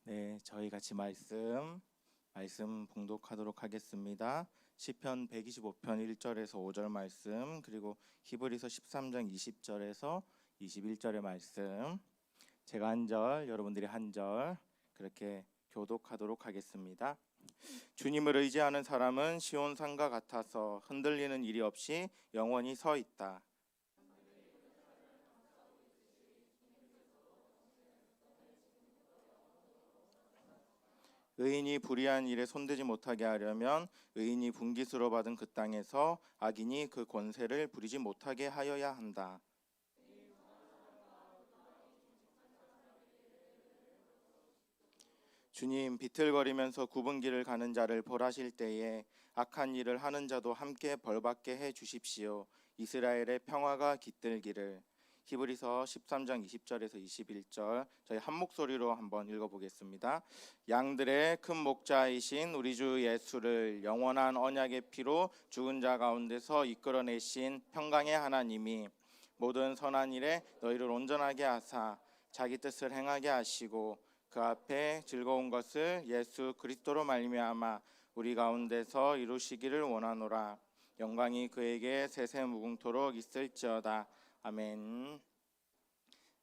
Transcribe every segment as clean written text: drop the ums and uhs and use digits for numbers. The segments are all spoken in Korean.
네, 저희 같이 말씀 봉독하도록 하겠습니다. 시편 125편 1절에서 5절 말씀, 그리고 히브리서 13장 20절에서 21절의 말씀. 제가 한 절, 여러분들이 한 절 그렇게 교독하도록 하겠습니다. 주님을 의지하는 사람은 시온산과 같아서 흔들리는 일이 없이 영원히 서 있다. 의인이 불의한 일에 손대지 못하게 하려면 의인이 분깃으로 받은 그 땅에서 악인이 그 권세를 부리지 못하게 하여야 한다. 주님, 비틀거리면서 굽은 길을 가는 자를 벌하실 때에 악한 일을 하는 자도 함께 벌받게 해 주십시오. 이스라엘의 평화가 깃들기를. 히브리서 13장 20절에서 21절 저희 한 목소리로 한번 읽어보겠습니다. 양들의 큰 목자이신 우리 주 예수를 영원한 언약의 피로 죽은 자 가운데서 이끌어내신 평강의 하나님이 모든 선한 일에 너희를 온전하게 하사 자기 뜻을 행하게 하시고 그 앞에 즐거운 것을 예수 그리스도로 말미암아 우리 가운데서 이루시기를 원하노라. 영광이 그에게 세세무궁토록 있을지어다. 아멘.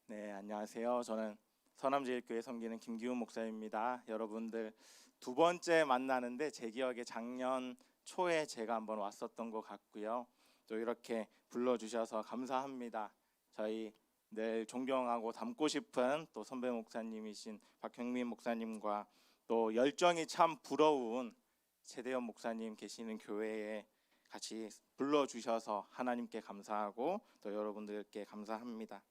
네, 안녕하세요. 저는 서남제일교회 섬기는 김기훈 목사입니다. 여러분들 두 번째 만나는데 제 기억에 작년 초에 제가 한번 왔었던 것 같고요. 또 이렇게 불러주셔서 감사합니다. 저희 늘 존경하고 닮고 싶은 또 선배 목사님이신 박형민 목사님과 또 열정이 참 부러운 최대현 목사님 계시는 교회에 같이 불러주셔서 하나님께 감사하고 또 여러분들께 감사합니다.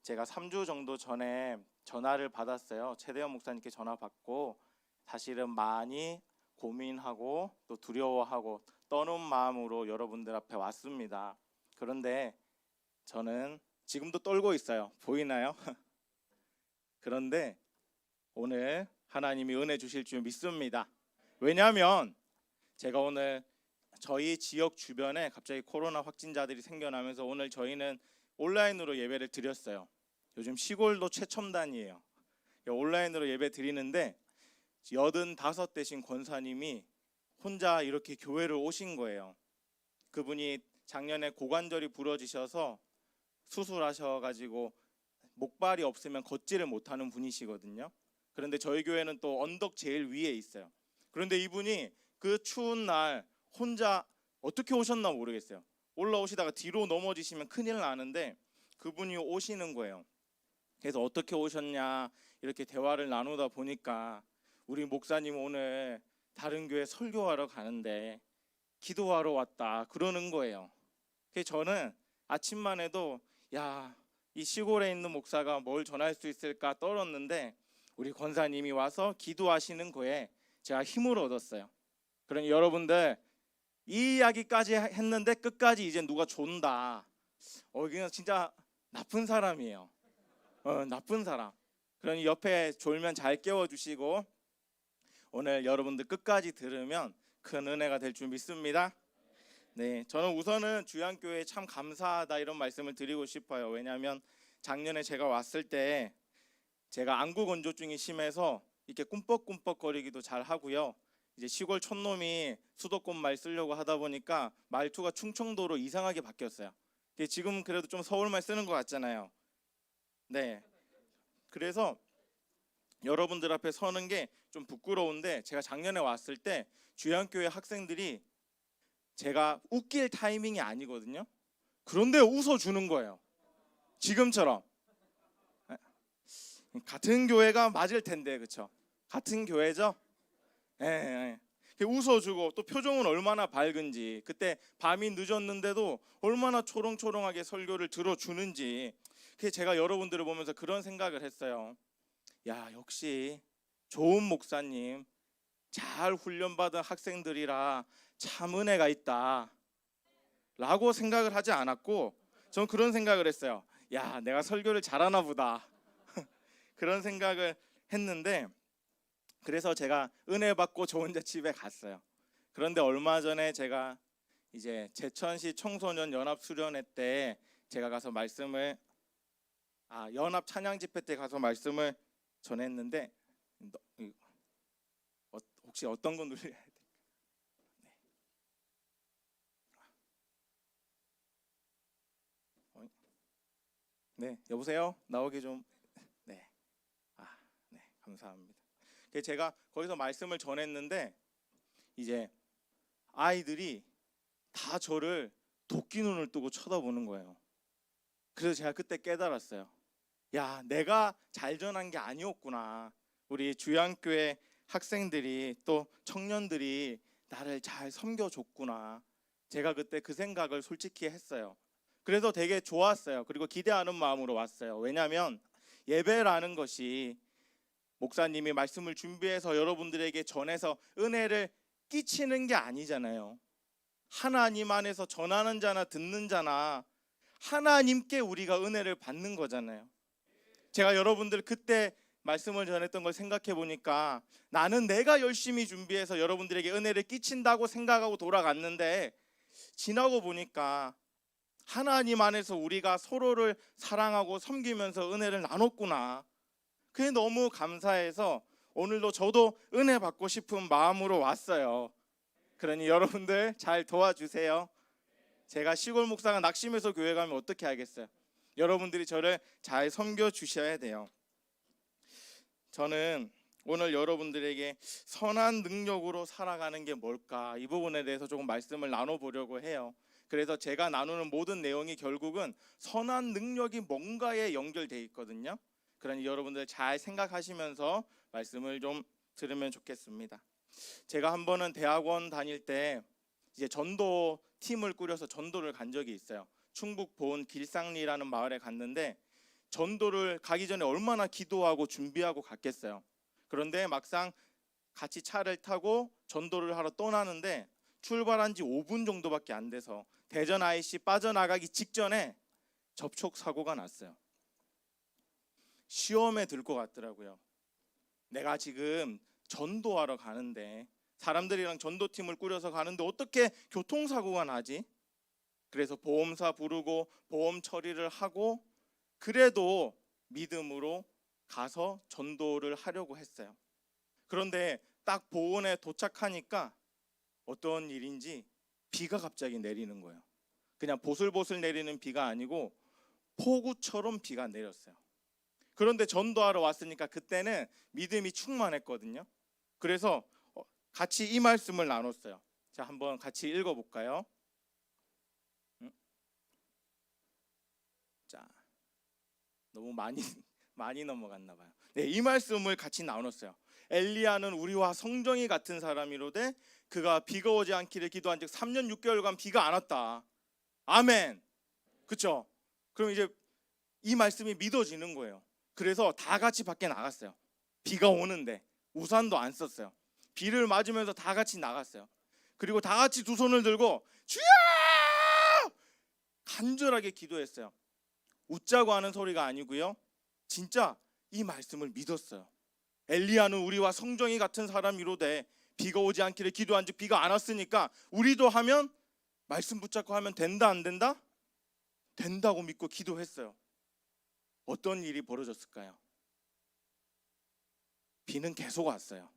제가 3주 정도 전에 전화를 받았어요. 최대현 목사님께 전화 받고 사실은 많이 고민하고 또 두려워하고 떠는 마음으로 여러분들 앞에 왔습니다. 그런데 저는 지금도 떨고 있어요. 보이나요? 그런데 오늘 하나님이 은혜 주실 줄 믿습니다. 왜냐하면 제가 오늘 저희 지역 주변에 갑자기 코로나 확진자들이 생겨나면서 오늘 저희는 온라인으로 예배를 드렸어요. 요즘 시골도 최첨단이에요. 온라인으로 예배 드리는데 85대신 권사님이 혼자 이렇게 교회를 오신 거예요. 그분이 작년에 고관절이 부러지셔서 수술하셔가지고 목발이 없으면 걷지를 못하는 분이시거든요. 그런데 저희 교회는 또 언덕 제일 위에 있어요. 그런데 이분이 그 추운 날 혼자 어떻게 오셨나 모르겠어요. 올라오시다가 뒤로 넘어지시면 큰일 나는데 그분이 오시는 거예요. 그래서 어떻게 오셨냐 이렇게 대화를 나누다 보니까 우리 목사님 오늘 다른 교회 설교하러 가는데 기도하러 왔다 그러는 거예요. 그래서 저는 아침만 해도 이 시골에 있는 목사가 뭘 전할 수 있을까 떨었는데 우리 권사님이 와서 기도하시는 거에 제가 힘을 얻었어요. 그러니 여러분들 이 이야기까지 했는데 끝까지 이제 누가 존다. 그냥 진짜 나쁜 사람이에요. 나쁜 사람. 그러니 옆에 졸면 잘 깨워주시고 오늘 여러분들 끝까지 들으면 큰 은혜가 될 줄 믿습니다. 네, 저는 우선은 주양교회에 참 감사하다 이런 말씀을 드리고 싶어요. 왜냐하면 작년에 제가 왔을 때 제가 안구 건조증이 심해서 이렇게 꿈뻑꿈뻑거리기도 잘 하고요. 이제 시골 촌놈이 수도권 말 쓰려고 하다 보니까 말투가 충청도로 이상하게 바뀌었어요. 지금 그래도 좀 서울 말 쓰는 것 같잖아요. 네, 그래서 여러분들 앞에 서는 게 좀 부끄러운데 제가 작년에 왔을 때 주양교회 학생들이 제가 웃길 타이밍이 아니거든요. 그런데 웃어주는 거예요. 지금처럼. 같은 교회가 맞을 텐데, 그렇죠? 같은 교회죠? 예. 웃어주고 또 표정은 얼마나 밝은지, 그때 밤이 늦었는데도 얼마나 초롱초롱하게 설교를 들어주는지, 제가 여러분들을 보면서 그런 생각을 했어요. 역시 좋은 목사님, 잘 훈련받은 학생들이라 참 은혜가 있다 라고 생각을 하지 않았고, 전 그런 생각을 했어요. 내가 설교를 잘하나 보다 그런 생각을 했는데, 그래서 제가 은혜 받고 저 혼자 집에 갔어요. 그런데 얼마 전에 제가 이제 제천시 청소년 연합 수련회 때 제가 가서 말씀을 연합 찬양 집회 때 가서 말씀을 전했는데 혹시 어떤 거 눌러야 돼? 네, 여보세요? 나오게 좀. 네. 네, 감사합니다. 제가 거기서 말씀을 전했는데 이제 아이들이 다 저를 도끼 눈을 뜨고 쳐다보는 거예요. 그래서 제가 그때 깨달았어요. 야, 내가 잘 전한 게 아니었구나. 우리 주양교회 학생들이 또 청년들이 나를 잘 섬겨줬구나. 제가 그때 그 생각을 솔직히 했어요. 그래서 되게 좋았어요. 그리고 기대하는 마음으로 왔어요. 왜냐하면 예배라는 것이 목사님이 말씀을 준비해서 여러분들에게 전해서 은혜를 끼치는 게 아니잖아요. 하나님 안에서 전하는 자나 듣는 자나 하나님께 우리가 은혜를 받는 거잖아요. 제가 여러분들 그때 말씀을 전했던 걸 생각해 보니까 나는 내가 열심히 준비해서 여러분들에게 은혜를 끼친다고 생각하고 돌아갔는데 지나고 보니까 하나님 안에서 우리가 서로를 사랑하고 섬기면서 은혜를 나눴구나. 그게 너무 감사해서 오늘도 저도 은혜 받고 싶은 마음으로 왔어요. 그러니 여러분들 잘 도와주세요. 제가 시골 목사가 낙심해서 교회 가면 어떻게 하겠어요? 여러분들이 저를 잘 섬겨 주셔야 돼요. 저는 오늘 여러분들에게 선한 능력으로 살아가는 게 뭘까, 이 부분에 대해서 조금 말씀을 나눠보려고 해요. 그래서 제가 나누는 모든 내용이 결국은 선한 능력이 뭔가에 연결되어 있거든요. 그러니 여러분들 잘 생각하시면서 말씀을 좀 들으면 좋겠습니다. 제가 한 번은 대학원 다닐 때 이제 전도 팀을 꾸려서 전도를 간 적이 있어요. 충북 보은 길상리라는 마을에 갔는데 전도를 가기 전에 얼마나 기도하고 준비하고 갔겠어요. 그런데 막상 같이 차를 타고 전도를 하러 떠나는데 출발한 지 5분 정도밖에 안 돼서 대전 IC 빠져나가기 직전에 접촉 사고가 났어요. 시험에 들 것 같더라고요. 내가 지금 전도하러 가는데 사람들이랑 전도팀을 꾸려서 가는데 어떻게 교통사고가 나지? 그래서 보험사 부르고 보험 처리를 하고 그래도 믿음으로 가서 전도를 하려고 했어요. 그런데 딱 보은에 도착하니까 어떤 일인지 비가 갑자기 내리는 거예요. 그냥 보슬보슬 내리는 비가 아니고 폭우처럼 비가 내렸어요. 그런데 전도하러 왔으니까 그때는 믿음이 충만했거든요. 그래서 같이 이 말씀을 나눴어요. 자, 한번 같이 읽어볼까요? 자, 너무 많이 넘어갔나 봐요. 네, 이 말씀을 같이 나눴어요. 엘리야는 우리와 성정이 같은 사람이로되 그가 비가 오지 않기를 기도한즉 3년 6개월간 비가 안 왔다. 아멘. 그렇죠? 그럼 이제 이 말씀이 믿어지는 거예요. 그래서 다 같이 밖에 나갔어요. 비가 오는데 우산도 안 썼어요. 비를 맞으면서 다 같이 나갔어요. 그리고 다 같이 두 손을 들고 주여! 간절하게 기도했어요. 웃자고 하는 소리가 아니고요. 진짜 이 말씀을 믿었어요. 엘리야는 우리와 성정이 같은 사람이로되 비가 오지 않기를 기도한즉 비가 안 왔으니까 우리도 하면 말씀 붙잡고 하면 된다 안 된다? 된다고 믿고 기도했어요. 어떤 일이 벌어졌을까요? 비는 계속 왔어요.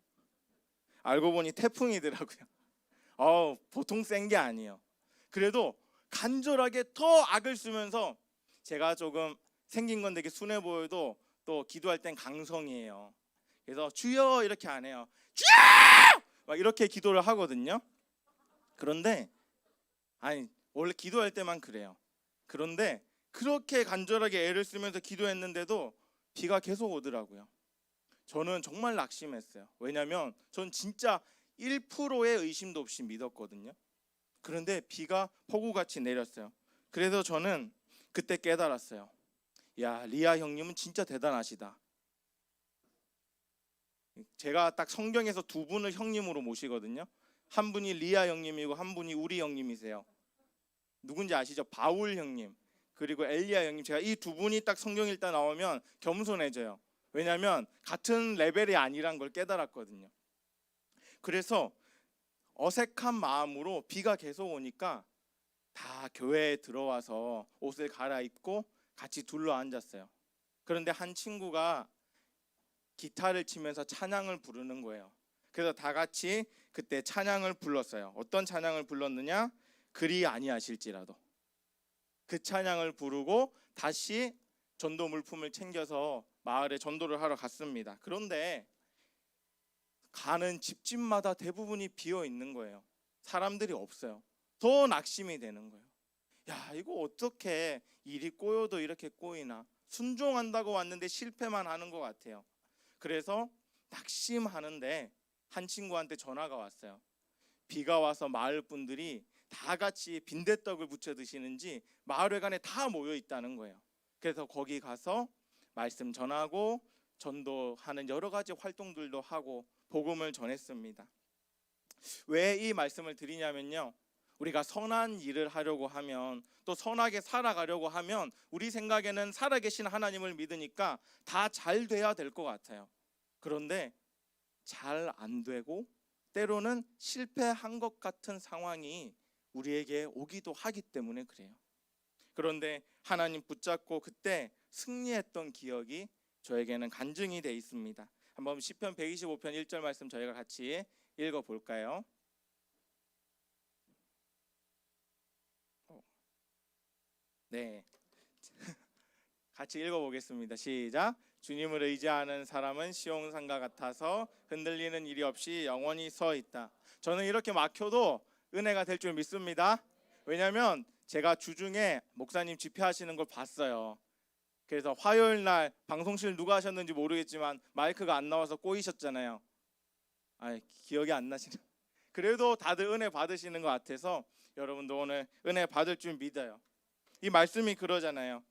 알고 보니 태풍이더라고요. 보통 센 게 아니에요. 그래도 간절하게 더 악을 쓰면서 제가 조금 생긴 건 되게 순해 보여도 또 기도할 땐 강성이에요. 그래서 주여 이렇게 안 해요. 주여! 막 이렇게 기도를 하거든요. 그런데 원래 기도할 때만 그래요. 그런데 그렇게 간절하게 애를 쓰면서 기도했는데도 비가 계속 오더라고요. 저는 정말 낙심했어요. 왜냐하면 전 진짜 1%의 의심도 없이 믿었거든요. 그런데 비가 폭우같이 내렸어요. 그래서 저는 그때 깨달았어요. 야, 리아 형님은 진짜 대단하시다. 제가 딱 성경에서 두 분을 형님으로 모시거든요. 한 분이 리아 형님이고 한 분이 우리 형님이세요. 누군지 아시죠? 바울 형님 그리고 엘리야 형님. 제가 이 두 분이 딱 성경 읽다 나오면 겸손해져요. 왜냐하면 같은 레벨이 아니란 걸 깨달았거든요. 그래서 어색한 마음으로 비가 계속 오니까 다 교회에 들어와서 옷을 갈아입고 같이 둘러 앉았어요. 그런데 한 친구가 기타를 치면서 찬양을 부르는 거예요. 그래서 다 같이 그때 찬양을 불렀어요. 어떤 찬양을 불렀느냐? 그리 아니하실지라도. 그 찬양을 부르고 다시 전도 물품을 챙겨서 마을에 전도를 하러 갔습니다. 그런데 가는 집집마다 대부분이 비어 있는 거예요. 사람들이 없어요. 더 낙심이 되는 거예요. 야, 이거 어떻게 일이 꼬여도 이렇게 꼬이나? 순종한다고 왔는데 실패만 하는 것 같아요. 그래서 낙심하는데 한 친구한테 전화가 왔어요. 비가 와서 마을 분들이 다 같이 빈대떡을 부쳐 드시는지 마을회관에 다 모여 있다는 거예요. 그래서 거기 가서 말씀 전하고 전도하는 여러 가지 활동들도 하고 복음을 전했습니다. 왜 이 말씀을 드리냐면요, 우리가 선한 일을 하려고 하면, 또 선하게 살아가려고 하면 우리 생각에는 살아계신 하나님을 믿으니까 다 잘 돼야 될 것 같아요. 그런데 잘 안 되고 때로는 실패한 것 같은 상황이 우리에게 오기도 하기 때문에 그래요. 그런데 하나님 붙잡고 그때 승리했던 기억이 저에게는 간증이 돼 있습니다. 한번 시편 125편 1절 말씀 저희가 같이 읽어볼까요? 네, 같이 읽어보겠습니다. 시작. 주님을 의지하는 사람은 시온산과 같아서 흔들리는 일이 없이 영원히 서 있다. 저는 이렇게 막혀도 은혜가 될 줄 믿습니다. 왜냐하면 제가 주중에 목사님 집회하시는 걸 봤어요. 그래서 화요일 날 방송실 누가 하셨는지 모르겠지만 마이크가 안 나와서 꼬이셨잖아요. 기억이 안 나시죠? 그래도 다들 은혜 받으시는 것 같아서 여러분도 오늘 은혜 받을 줄 믿어요. 이 말씀이 그러잖아요.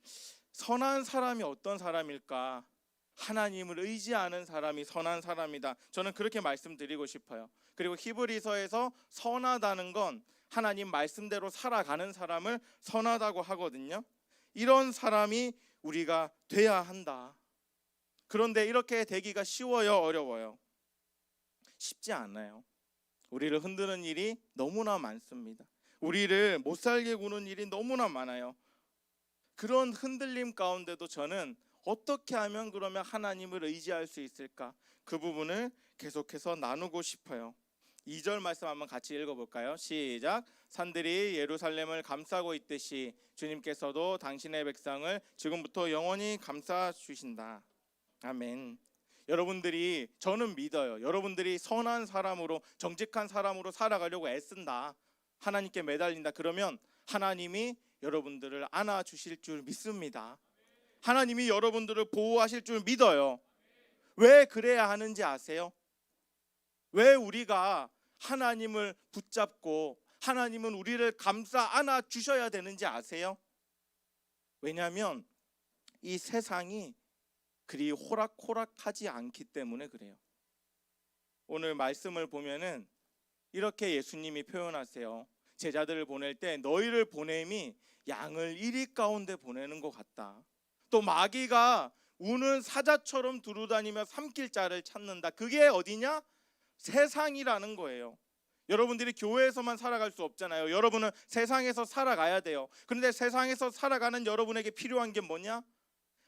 선한 사람이 어떤 사람일까? 하나님을 의지하는 사람이 선한 사람이다. 저는 그렇게 말씀드리고 싶어요. 그리고 히브리서에서 선하다는 건 하나님 말씀대로 살아가는 사람을 선하다고 하거든요. 이런 사람이 우리가 돼야 한다. 그런데 이렇게 되기가 쉬워요, 어려워요? 쉽지 않아요. 우리를 흔드는 일이 너무나 많습니다. 우리를 못 살게 구는 일이 너무나 많아요. 그런 흔들림 가운데도 저는 어떻게 하면 그러면 하나님을 의지할 수 있을까? 그 부분을 계속해서 나누고 싶어요. 2절 말씀 한번 같이 읽어볼까요? 시작. 산들이 예루살렘을 감싸고 있듯이 주님께서도 당신의 백성을 지금부터 영원히 감싸 주신다. 아멘. 여러분들이, 저는 믿어요. 여러분들이 선한 사람으로, 정직한 사람으로 살아가려고 애쓴다, 하나님께 매달린다, 그러면 하나님이 여러분들을 안아주실 줄 믿습니다. 하나님이 여러분들을 보호하실 줄 믿어요. 왜 그래야 하는지 아세요? 왜 우리가 하나님을 붙잡고 하나님은 우리를 감싸 안아 주셔야 되는지 아세요? 왜냐하면 이 세상이 그리 호락호락하지 않기 때문에 그래요. 오늘 말씀을 보면은 이렇게 예수님이 표현하세요. 제자들을 보낼 때 너희를 보냄이 양을 이리 가운데 보내는 것 같다. 또 마귀가 우는 사자처럼 두루다니며 삼킬 자를 찾는다. 그게 어디냐? 세상이라는 거예요. 여러분들이 교회에서만 살아갈 수 없잖아요. 여러분은 세상에서 살아가야 돼요. 그런데 세상에서 살아가는 여러분에게 필요한 게 뭐냐?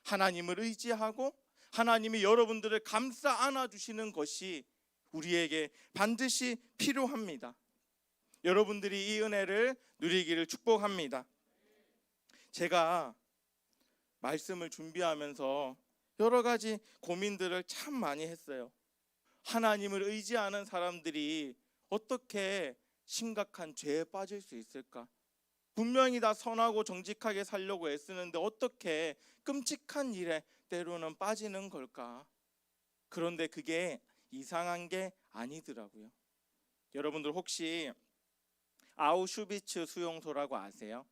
하나님을 의지하고 하나님이 여러분들을 감싸 안아주시는 것이 우리에게 반드시 필요합니다. 여러분들이 이 은혜를 누리기를 축복합니다. 제가 말씀을 준비하면서 여러 가지 고민들을 참 많이 했어요. 하나님을 의지하는 사람들이 어떻게 심각한 죄에 빠질 수 있을까? 분명히 다 선하고 정직하게 살려고 애쓰는데 어떻게 끔찍한 일에 때로는 빠지는 걸까? 그런데 그게 이상한 게 아니더라고요. 여러분들 혹시 아우슈비츠 수용소라고 아세요?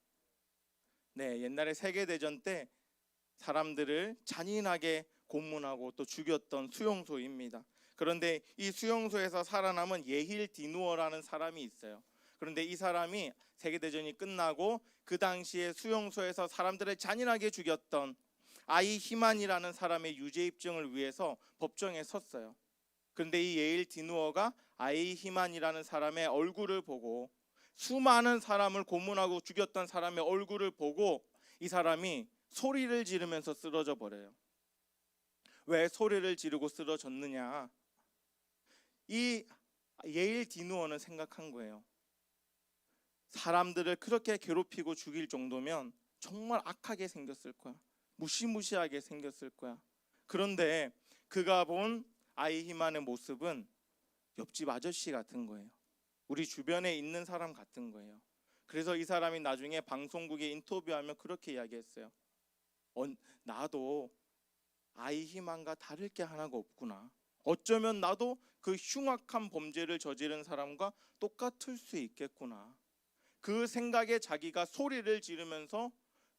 네, 옛날에 세계대전 때 사람들을 잔인하게 고문하고 또 죽였던 수용소입니다. 그런데 이 수용소에서 살아남은 예힐 디누어라는 사람이 있어요. 그런데 이 사람이 세계대전이 끝나고 그 당시에 수용소에서 사람들을 잔인하게 죽였던 아이 히만이라는 사람의 유죄 입증을 위해서 법정에 섰어요. 그런데 이 예힐 디누어가 아이 히만이라는 사람의 얼굴을 보고, 수많은 사람을 고문하고 죽였던 사람의 얼굴을 보고 이 사람이 소리를 지르면서 쓰러져 버려요. 왜 소리를 지르고 쓰러졌느냐? 이 예일 디누어는 생각한 거예요. 사람들을 그렇게 괴롭히고 죽일 정도면 정말 악하게 생겼을 거야. 무시무시하게 생겼을 거야. 그런데 그가 본 아이히만의 모습은 옆집 아저씨 같은 거예요. 우리 주변에 있는 사람 같은 거예요. 그래서 이 사람이 나중에 방송국에 인터뷰하며 그렇게 이야기했어요. 나도 아이히만과 다를 게 하나가 없구나. 어쩌면 나도 그 흉악한 범죄를 저지른 사람과 똑같을 수 있겠구나. 그 생각에 자기가 소리를 지르면서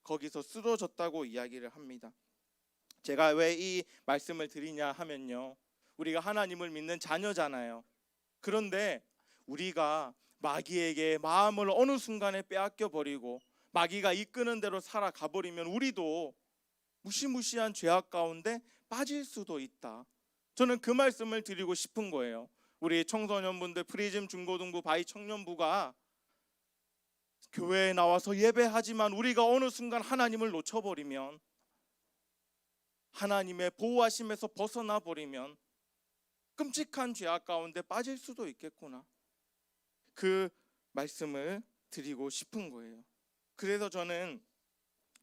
거기서 쓰러졌다고 이야기를 합니다. 제가 왜 이 말씀을 드리냐 하면요, 우리가 하나님을 믿는 자녀잖아요. 그런데 우리가 마귀에게 마음을 어느 순간에 빼앗겨 버리고 마귀가 이끄는 대로 살아가 버리면 우리도 무시무시한 죄악 가운데 빠질 수도 있다. 저는 그 말씀을 드리고 싶은 거예요. 우리 청소년분들, 프리즘 중고등부 바이 청년부가 교회에 나와서 예배하지만 우리가 어느 순간 하나님을 놓쳐버리면, 하나님의 보호하심에서 벗어나 버리면 끔찍한 죄악 가운데 빠질 수도 있겠구나. 그 말씀을 드리고 싶은 거예요. 그래서 저는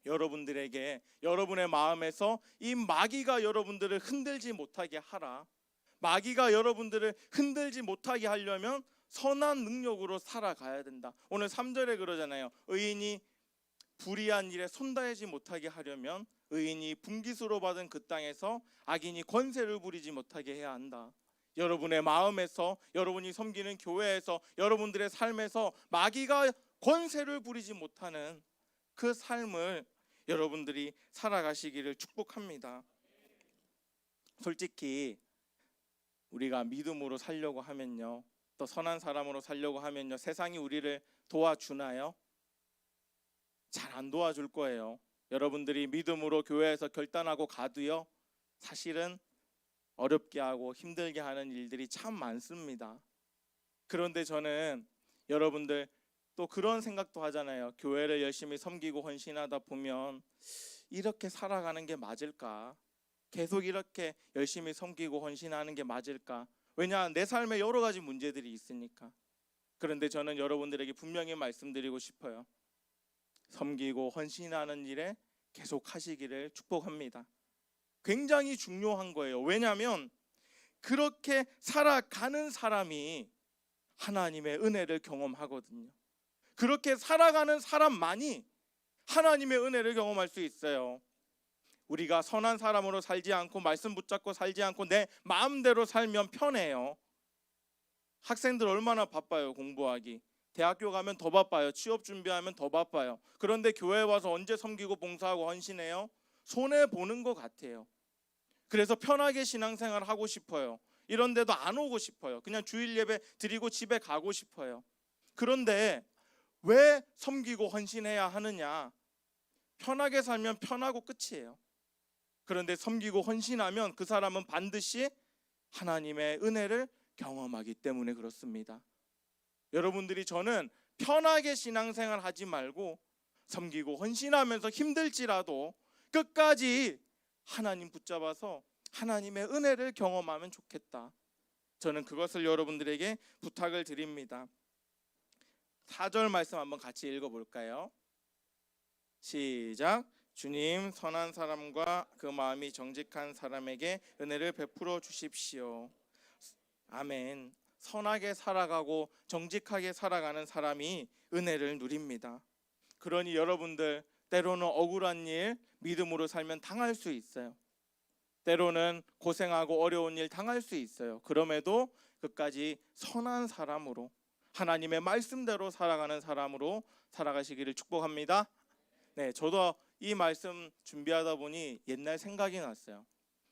여러분들에게 여러분의 마음에서 이 마귀가 여러분들을 흔들지 못하게 하라. 마귀가 여러분들을 흔들지 못하게 하려면 선한 능력으로 살아가야 된다. 오늘 3절에 그러잖아요. 의인이 불의한 일에 손다하지 못하게 하려면 의인이 분깃으로 받은 그 땅에서 악인이 권세를 부리지 못하게 해야 한다. 여러분의 마음에서, 여러분이 섬기는 교회에서, 여러분들의 삶에서 마귀가 권세를 부리지 못하는 그 삶을 여러분들이 살아가시기를 축복합니다. 솔직히 우리가 믿음으로 살려고 하면요, 또 선한 사람으로 살려고 하면요, 세상이 우리를 도와주나요? 잘 안 도와줄 거예요. 여러분들이 믿음으로 교회에서 결단하고 가도요, 사실은 어렵게 하고 힘들게 하는 일들이 참 많습니다. 그런데 저는 여러분들 또 그런 생각도 하잖아요. 교회를 열심히 섬기고 헌신하다 보면 이렇게 살아가는 게 맞을까? 계속 이렇게 열심히 섬기고 헌신하는 게 맞을까? 왜냐, 내 삶에 여러 가지 문제들이 있으니까. 그런데 저는 여러분들에게 분명히 말씀드리고 싶어요. 섬기고 헌신하는 일에 계속 하시기를 축복합니다. 굉장히 중요한 거예요. 왜냐하면 그렇게 살아가는 사람이 하나님의 은혜를 경험하거든요. 그렇게 살아가는 사람만이 하나님의 은혜를 경험할 수 있어요. 우리가 선한 사람으로 살지 않고 말씀 붙잡고 살지 않고 내 마음대로 살면 편해요. 학생들 얼마나 바빠요. 공부하기. 대학교 가면 더 바빠요. 취업 준비하면 더 바빠요. 그런데 교회에 와서 언제 섬기고 봉사하고 헌신해요? 손해보는 것 같아요. 그래서 편하게 신앙생활 하고 싶어요. 이런 데도 안 오고 싶어요. 그냥 주일 예배 드리고 집에 가고 싶어요. 그런데 왜 섬기고 헌신해야 하느냐? 편하게 살면 편하고 끝이에요. 그런데 섬기고 헌신하면 그 사람은 반드시 하나님의 은혜를 경험하기 때문에 그렇습니다. 여러분들이, 저는 편하게 신앙생활 하지 말고 섬기고 헌신하면서 힘들지라도 끝까지 하나님 붙잡아서 하나님의 은혜를 경험하면 좋겠다. 저는 그것을 여러분들에게 부탁을 드립니다. 4절 말씀 한번 같이 읽어볼까요? 시작. 주님, 선한 사람과 그 마음이 정직한 사람에게 은혜를 베풀어 주십시오. 아멘. 선하게 살아가고 정직하게 살아가는 사람이 은혜를 누립니다. 그러니 여러분들, 때로는 억울한 일 믿음으로 살면 당할 수 있어요. 때로는 고생하고 어려운 일 당할 수 있어요. 그럼에도 끝까지 선한 사람으로, 하나님의 말씀대로 살아가는 사람으로 살아가시기를 축복합니다. 네, 저도 이 말씀 준비하다 보니 옛날 생각이 났어요.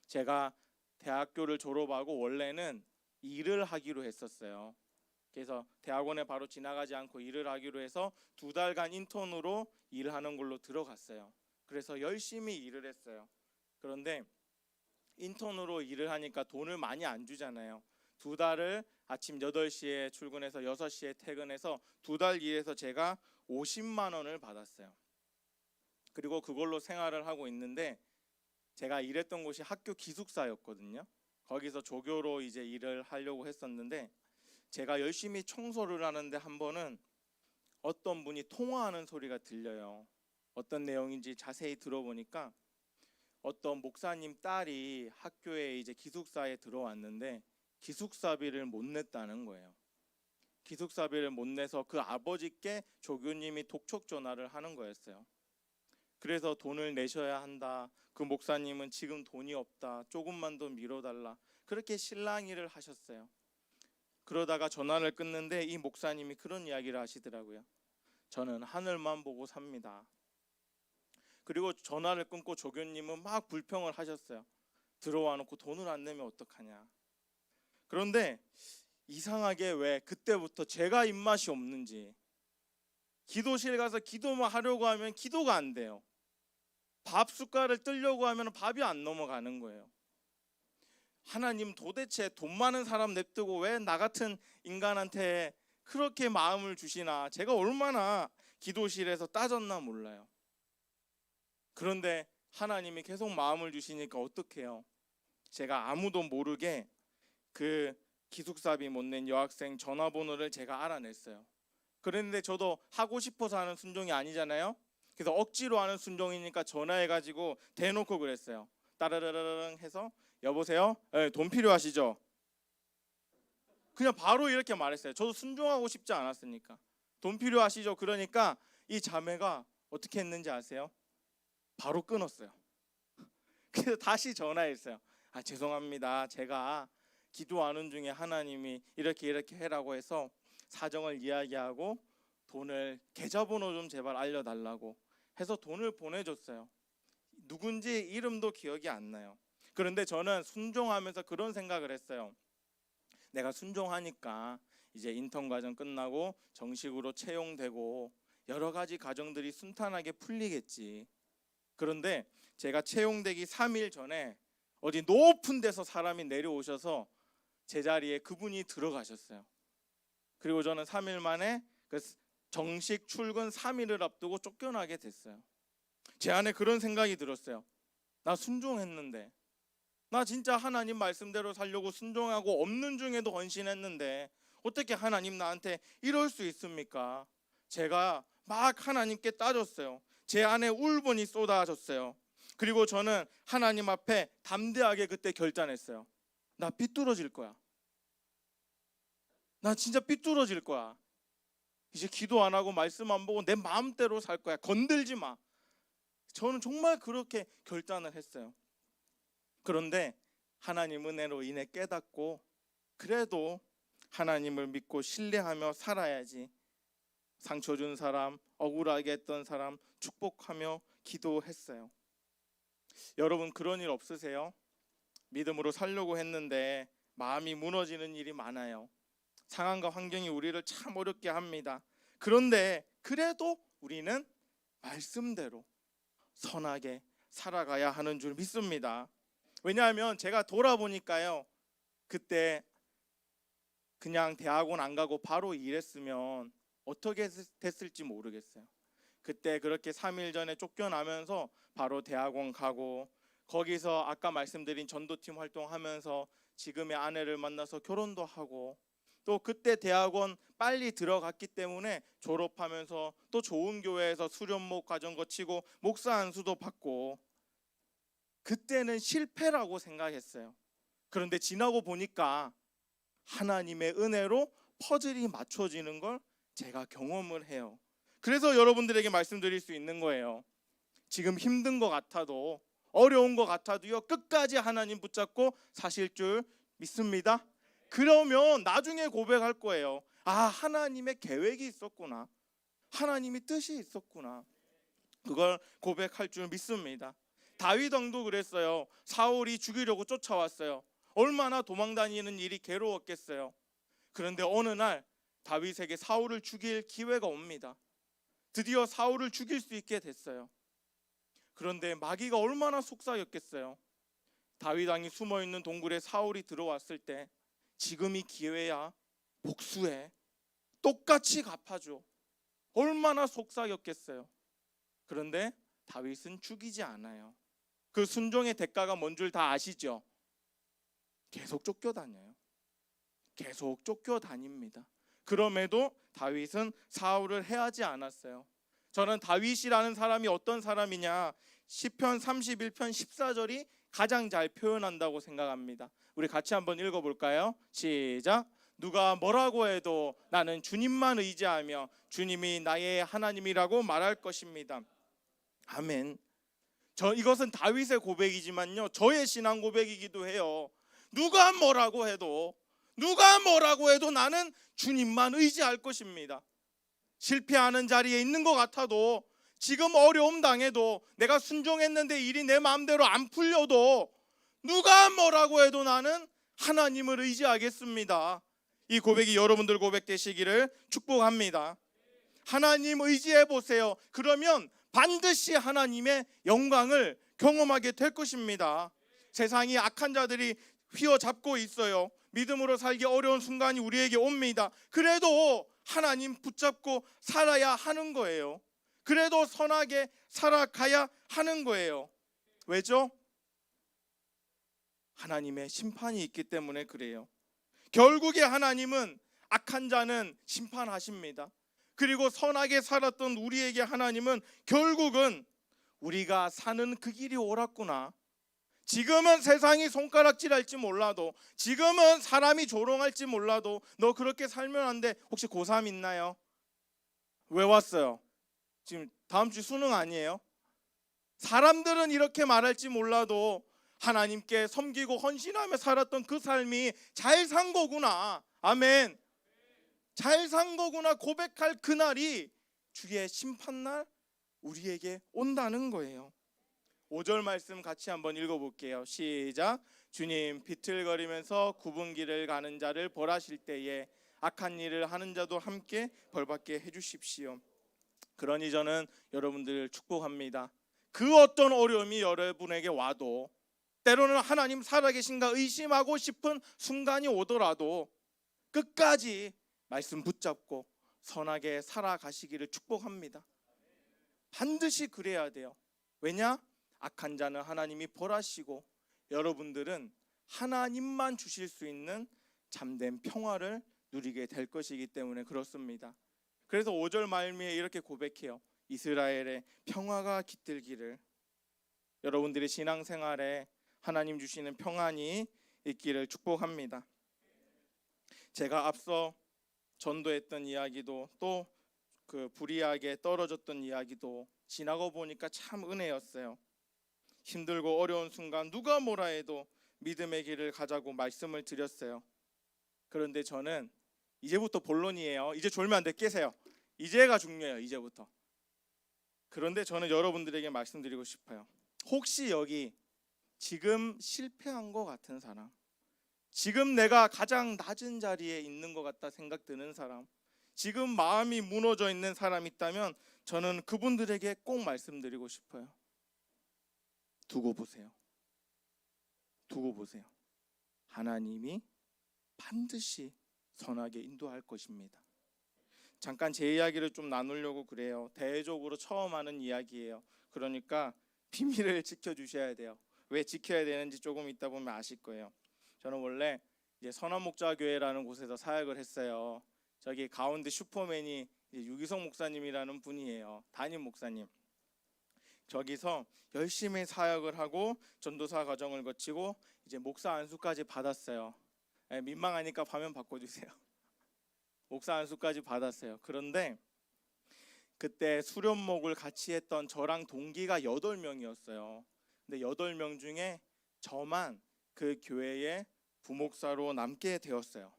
제가 대학교를 졸업하고 원래는 일을 하기로 했었어요. 그래서 대학원에 바로 지나가지 않고 일을 하기로 해서 2달간 인턴으로 일을 하는 걸로 들어갔어요. 그래서 열심히 일을 했어요. 그런데 인턴으로 일을 하니까 돈을 많이 안 주잖아요. 2달을 아침 8시에 출근해서 6시에 퇴근해서 2달 일해서 제가 50만 원을 받았어요. 그리고 그걸로 생활을 하고 있는데, 제가 일했던 곳이 학교 기숙사였거든요. 거기서 조교로 이제 일을 하려고 했었는데 제가 열심히 청소를 하는데 한 번은 어떤 분이 통화하는 소리가 들려요. 어떤 내용인지 자세히 들어보니까 어떤 목사님 딸이 학교에 이제 기숙사에 들어왔는데 기숙사비를 못 냈다는 거예요. 기숙사비를 못 내서 그 아버지께 조교님이 독촉 전화를 하는 거였어요. 그래서 돈을 내셔야 한다. 그 목사님은 지금 돈이 없다. 조금만 더 미뤄달라. 그렇게 실랑이를 하셨어요. 그러다가 전화를 끊는데 이 목사님이 그런 이야기를 하시더라고요. 저는 하늘만 보고 삽니다. 그리고 전화를 끊고 조교님은 막 불평을 하셨어요. 들어와 놓고 돈을 안 내면 어떡하냐. 그런데 이상하게 왜 그때부터 제가 입맛이 없는지 기도실 가서 기도만 하려고 하면 기도가 안 돼요. 밥 숟갈을 뜨려고 하면 밥이 안 넘어가는 거예요. 하나님 도대체 돈 많은 사람 냅두고 왜 나 같은 인간한테 그렇게 마음을 주시나. 제가 얼마나 기도실에서 따졌나 몰라요. 그런데 하나님이 계속 마음을 주시니까 어떡해요. 제가 아무도 모르게 그 기숙사비 못 낸 여학생 전화번호를 제가 알아냈어요. 그런데 저도 하고 싶어서 하는 순종이 아니잖아요. 그래서 억지로 하는 순종이니까 전화해가지고 대놓고 그랬어요. 따르르르릉 해서 여보세요? 네, 돈 필요하시죠? 그냥 바로 이렇게 말했어요. 저도 순종하고 싶지 않았으니까. 돈 필요하시죠? 그러니까 이 자매가 어떻게 했는지 아세요? 바로 끊었어요. 그래서 다시 전화했어요. 아, 죄송합니다. 제가 기도하는 중에 하나님이 이렇게 해라고 해서 사정을 이야기하고 돈을 계좌번호 좀 제발 알려달라고 해서 돈을 보내줬어요. 누군지 이름도 기억이 안 나요. 그런데 저는 순종하면서 그런 생각을 했어요. 내가 순종하니까 이제 인턴 과정 끝나고 정식으로 채용되고 여러 가지 과정들이 순탄하게 풀리겠지. 그런데 제가 채용되기 3일 전에 어디 높은 데서 사람이 내려오셔서 제 자리에 그분이 들어가셨어요. 그리고 저는 3일 만에 그 정식 출근 3일을 앞두고 쫓겨나게 됐어요. 제 안에 그런 생각이 들었어요. 나 순종했는데, 나 진짜 하나님 말씀대로 살려고 순종하고 없는 중에도 헌신했는데 어떻게 하나님 나한테 이럴 수 있습니까? 제가 막 하나님께 따졌어요. 제 안에 울분이 쏟아졌어요. 그리고 저는 하나님 앞에 담대하게 그때 결단했어요. 나 삐뚤어질 거야. 나 진짜 삐뚤어질 거야. 이제 기도 안 하고 말씀 안 보고 내 마음대로 살 거야. 건들지 마. 저는 정말 그렇게 결단을 했어요. 그런데 하나님 은혜로 인해 깨닫고 그래도 하나님을 믿고 신뢰하며 살아야지. 상처 준 사람, 억울하게 했던 사람 축복하며 기도했어요. 여러분 그런 일 없으세요? 믿음으로 살려고 했는데 마음이 무너지는 일이 많아요. 상황과 환경이 우리를 참 어렵게 합니다. 그런데 그래도 우리는 말씀대로 선하게 살아가야 하는 줄 믿습니다. 왜냐하면 제가 돌아보니까요, 그때 그냥 대학원 안 가고 바로 일했으면 어떻게 됐을지 모르겠어요. 그때 그렇게 3일 전에 쫓겨나면서 바로 대학원 가고 거기서 아까 말씀드린 전도팀 활동하면서 지금의 아내를 만나서 결혼도 하고 또 그때 대학원 빨리 들어갔기 때문에 졸업하면서 또 좋은 교회에서 수련목 과정 거치고 목사 안수도 받고 그때는 실패라고 생각했어요. 그런데 지나고 보니까 하나님의 은혜로 퍼즐이 맞춰지는 걸 제가 경험을 해요. 그래서 여러분들에게 말씀드릴 수 있는 거예요. 지금 힘든 것 같아도 어려운 것 같아도요, 끝까지 하나님 붙잡고 사실 줄 믿습니다. 그러면 나중에 고백할 거예요. 아, 하나님의 계획이 있었구나. 하나님이 뜻이 있었구나. 그걸 고백할 줄 믿습니다. 다윗 왕도 그랬어요. 사울이 죽이려고 쫓아왔어요. 얼마나 도망다니는 일이 괴로웠겠어요. 그런데 어느 날 다윗에게 사울을 죽일 기회가 옵니다. 드디어 사울을 죽일 수 있게 됐어요. 그런데 마귀가 얼마나 속삭였겠어요. 다윗 왕이 숨어있는 동굴에 사울이 들어왔을 때 지금이 기회야, 복수해, 똑같이 갚아줘. 얼마나 속삭였겠어요. 그런데 다윗은 죽이지 않아요. 그 순종의 대가가 뭔 줄 다 아시죠? 계속 쫓겨다녀요. 계속 쫓겨다닙니다. 그럼에도 다윗은 사울을 해하지 않았어요. 저는 다윗이라는 사람이 어떤 사람이냐, 시편 31편 14절이 가장 잘 표현한다고 생각합니다. 우리 같이 한번 읽어볼까요? 시작. 누가 뭐라고 해도 나는 주님만 의지하며 주님이 나의 하나님이라고 말할 것입니다. 아멘. 이것은 다윗의 고백이지만요, 저의 신앙 고백이기도 해요. 누가 뭐라고 해도 나는 주님만 의지할 것입니다. 실패하는 자리에 있는 것 같아도, 지금 어려움 당해도, 내가 순종했는데 일이 내 마음대로 안 풀려도, 누가 뭐라고 해도 나는 하나님을 의지하겠습니다. 이 고백이 여러분들 고백 되시기를 축복합니다. 하나님 의지해 보세요. 그러면 반드시 하나님의 영광을 경험하게 될 것입니다. 세상이 악한 자들이 휘어잡고 있어요. 믿음으로 살기 어려운 순간이 우리에게 옵니다. 그래도 하나님 붙잡고 살아야 하는 거예요. 그래도 선하게 살아가야 하는 거예요. 왜죠? 하나님의 심판이 있기 때문에 그래요. 결국에 하나님은 악한 자는 심판하십니다. 그리고 선하게 살았던 우리에게 하나님은 결국은 우리가 사는 그 길이 옳았구나, 지금은 세상이 손가락질할지 몰라도, 지금은 사람이 조롱할지 몰라도 너 그렇게 살면 안 돼. 혹시 고3 있나요? 왜 왔어요? 지금 다음 주 수능 아니에요? 사람들은 이렇게 말할지 몰라도 하나님께 섬기고 헌신하며 살았던 그 삶이 잘 산 거구나, 아멘, 잘 산 거구나 고백할 그날이 주의 심판날 우리에게 온다는 거예요. 5절 말씀 같이 한번 읽어볼게요. 시작. 주님, 비틀거리면서 굽은 길을 가는 자를 벌하실 때에 악한 일을 하는 자도 함께 벌받게 해주십시오. 그러니 저는 여러분들을 축복합니다. 그 어떤 어려움이 여러분에게 와도, 때로는 하나님 살아계신가 의심하고 싶은 순간이 오더라도 끝까지 말씀 붙잡고 선하게 살아가시기를 축복합니다. 반드시 그래야 돼요. 왜냐? 악한 자는 하나님이 벌하시고 여러분들은 하나님만 주실 수 있는 참된 평화를 누리게 될 것이기 때문에 그렇습니다. 그래서 5절 말미에 이렇게 고백해요. 이스라엘의 평화가 깃들기를. 여러분들의 신앙생활에 하나님 주시는 평안이 있기를 축복합니다. 제가 앞서 전도했던 이야기도, 또 그 불의하게 떨어졌던 이야기도 지나고 보니까 참 은혜였어요. 힘들고 어려운 순간 누가 뭐라 해도 믿음의 길을 가자고 말씀을 드렸어요. 그런데 저는 이제부터 본론이에요. 이제 졸면 안 돼, 깨세요. 이제가 중요해요. 이제부터. 그런데 저는 여러분들에게 말씀드리고 싶어요. 혹시 여기 지금 실패한 것 같은 사람, 지금 내가 가장 낮은 자리에 있는 것 같다 생각드는 사람, 지금 마음이 무너져 있는 사람 있다면 저는 그분들에게 꼭 말씀드리고 싶어요. 두고 보세요. 두고 보세요. 하나님이 반드시 선하게 인도할 것입니다. 잠깐 제 이야기를 좀 나누려고 그래요. 대외적으로 처음 하는 이야기예요. 그러니까 비밀을 지켜주셔야 돼요. 왜 지켜야 되는지 조금 있다 보면 아실 거예요. 저는 원래 이제 선한목자교회라는 곳에서 사역을 했어요. 저기 가운데 슈퍼맨이 유기성 목사님이라는 분이에요. 담임 목사님. 저기서 열심히 사역을 하고 전도사 과정을 거치고 이제 목사 안수까지 받았어요. 민망하니까 화면 바꿔주세요. 목사 안수까지 받았어요. 그런데 그때 수련목을 같이 했던 저랑 동기가 8명이었어요. 근데 8명 중에 저만 그 교회의 부목사로 남게 되었어요.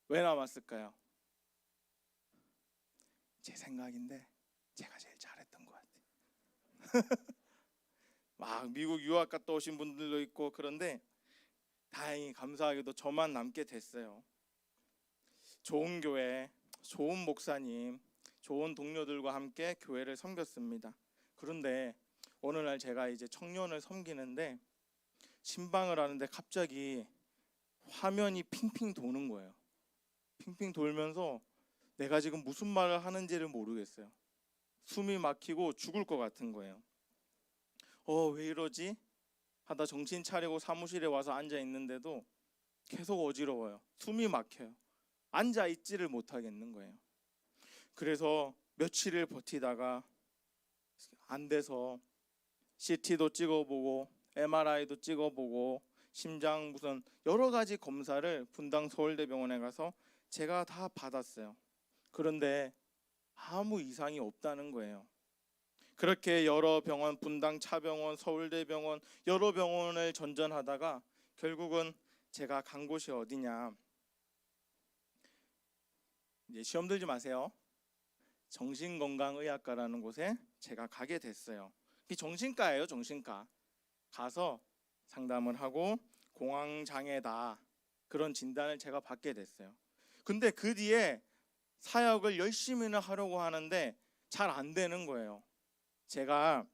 왜 남았을까요? 제 생각인데 제가 제일 잘했던 것 같아요. 막 미국 유학 갔다 오신 분들도 있고, 그런데 다행히 감사하게도 저만 남게 됐어요. 좋은 교회, 좋은 목사님, 좋은 동료들과 함께 교회를 섬겼습니다. 그런데 어느 날 제가 이제 청년을 섬기는데 신방을 하는데 갑자기 화면이 핑핑 도는 거예요. 핑핑 돌면서 내가 지금 무슨 말을 하는지를 모르겠어요. 숨이 막히고 죽을 것 같은 거예요. 왜 이러지? 하다 정신 차리고 사무실에 와서 앉아 있는데도 계속 어지러워요. 숨이 막혀요. 앉아 있지를 못하겠는 거예요. 그래서 며칠을 버티다가 안 돼서 CT도 찍어보고 MRI도 찍어보고 심장 무슨 여러 가지 검사를 분당 서울대병원에 가서 제가 다 받았어요. 그런데 아무 이상이 없다는 거예요. 그렇게 여러 병원, 분당 차병원, 서울대병원 여러 병원을 전전하다가 결국은 제가 간 곳이 어디냐, 이제 시험 들지 마세요. 정신건강의학과라는 곳에 제가 가게 됐어요. 이 정신과예요, 정신과. 가서 상담을 하고 공황장애다 그런 진단을 제가 받게 됐어요. 근데 그 뒤에 사역을 열심히는 하려고 하는데 잘 안 되는 거예요. 제가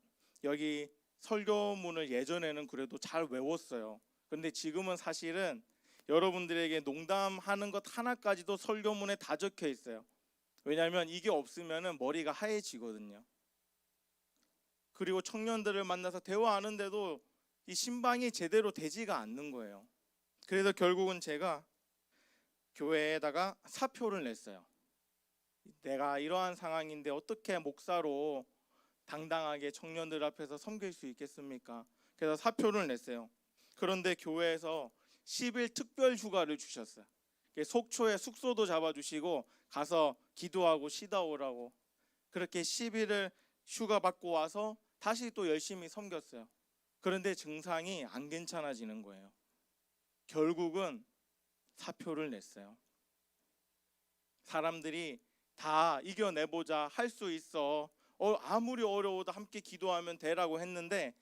여기 설교문을 예전에는 그래도 잘 외웠어요. 근데 지금은 사실은 여러분들에게 농담하는 것 하나까지도 설교문에 다 적혀 있어요. 왜냐하면 이게 없으면 머리가 하얘지거든요. 그리고 청년들을 만나서 대화하는데도 이 신방이 제대로 되지가 않는 거예요. 그래서 결국은 제가 교회에다가 사표를 냈어요. 내가 이러한 상황인데 어떻게 목사로 당당하게 청년들 앞에서 섬길 수 있겠습니까? 그래서 사표를 냈어요. 그런데 교회에서 10일 특별 휴가를 주셨어요. 속초에 숙소도 잡아주시고 가서 기도하고 쉬다 오라고. 그렇게 10일을 휴가 받고 와서 다시 또 열심히 섬겼어요. 그런데 증상이 안 괜찮아지는 거예요. 결국은 사표를 냈어요. 사람들이 다 이겨내보자, 할 수 있어, 아무리 어려워도 함께 기도하면 되라고 했는데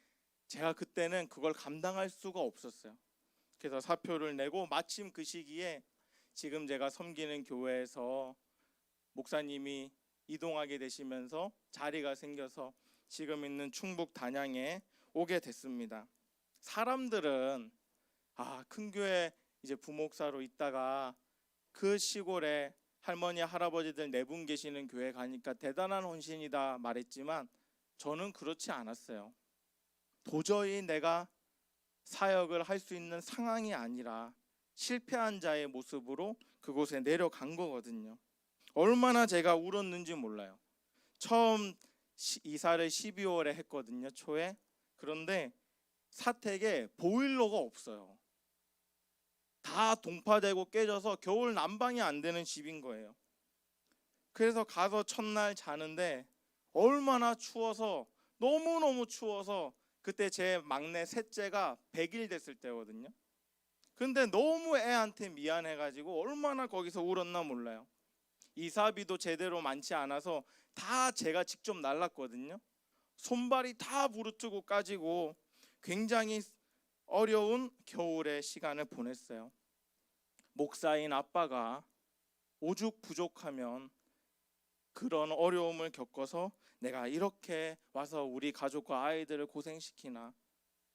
제가 그때는 그걸 감당할 수가 없었어요. 그래서 사표를 내고 마침 그 시기에 지금 제가 섬기는 교회에서 목사님이 이동하게 되시면서 자리가 생겨서 지금 있는 충북 단양에 오게 됐습니다. 사람들은 큰 교회 이제 부목사로 있다가 그 시골에 할머니 할아버지들 네 분 계시는 교회 가니까 대단한 헌신이다 말했지만 저는 그렇지 않았어요. 도저히 내가 사역을 할 수 있는 상황이 아니라 실패한 자의 모습으로 그곳에 내려간 거거든요. 얼마나 제가 울었는지 몰라요. 처음 이사를 12월에 했거든요, 초에. 그런데 사택에 보일러가 없어요. 다 동파되고 깨져서 겨울 난방이 안 되는 집인 거예요. 그래서 가서 첫날 자는데 얼마나 추워서, 너무너무 추워서, 그때 제 막내 셋째가 100일 됐을 때거든요. 근데 너무 애한테 미안해가지고 얼마나 거기서 울었나 몰라요. 이사비도 제대로 많지 않아서 다 제가 직접 날랐거든요. 손발이 다 부르트고 까지고 굉장히 어려운 겨울의 시간을 보냈어요. 목사인 아빠가 오죽 부족하면 그런 어려움을 겪어서 내가 이렇게 와서 우리 가족과 아이들을 고생시키나,